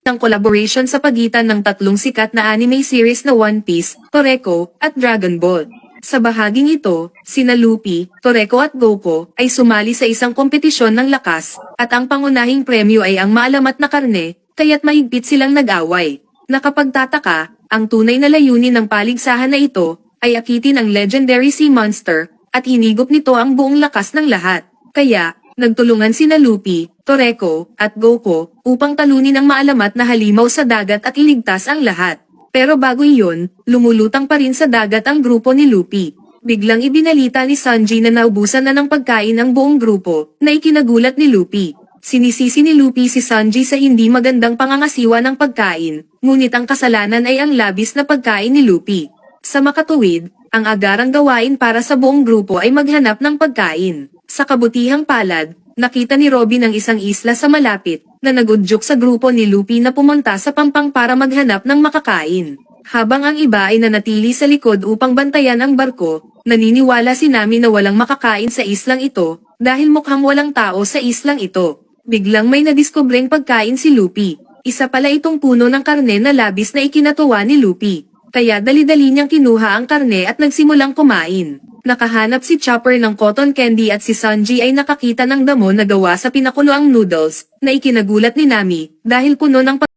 ng collaboration sa pagitan ng tatlong sikat na anime series na One Piece, Toreko, at Dragon Ball. Sa bahaging ito, sina Luffy, Toreko at Goku ay sumali sa isang kompetisyon ng lakas, at ang pangunahing premyo ay ang maalamat na karne, kaya't mahigpit silang nag-away. Nakapagtataka, ang tunay na layunin ng paligsahan na ito ay akitin ang legendary sea monster, at hinigop nito ang buong lakas ng lahat. Kaya, nagtulungan sina Luffy, Toreko, at Goku upang talunin ang maalamat na halimaw sa dagat at iligtas ang lahat. Pero bago iyon, lumulutang pa rin sa dagat ang grupo ni Luffy. Biglang ibinalita ni Sanji na naubusan na ng pagkain ang buong grupo, na ikinagulat ni Luffy. Sinisisi ni Luffy si Sanji sa hindi magandang pangangasiwa ng pagkain, ngunit ang kasalanan ay ang labis na pagkain ni Luffy. Sa makatuwid, ang agarang gawain para sa buong grupo ay maghanap ng pagkain. Sa kabutihang palad, nakita ni Robin ang isang isla sa malapit, na nagudyok sa grupo ni Luffy na pumunta sa pampang para maghanap ng makakain. Habang ang iba ay nanatili sa likod upang bantayan ang barko, naniniwala si Nami na walang makakain sa islang ito, dahil mukhang walang tao sa islang ito. Biglang may nadiskubreng pagkain si Luffy. Isa pala itong puno ng karne na labis na ikinatuwa ni Luffy. Kaya dali-dali niyang kinuha ang karne at nagsimulang kumain. Nakahanap si Chopper ng cotton candy at si Sanji ay nakakita ng damo na gawa sa pinakuloang noodles, na ikinagulat ni Nami, dahil puno ng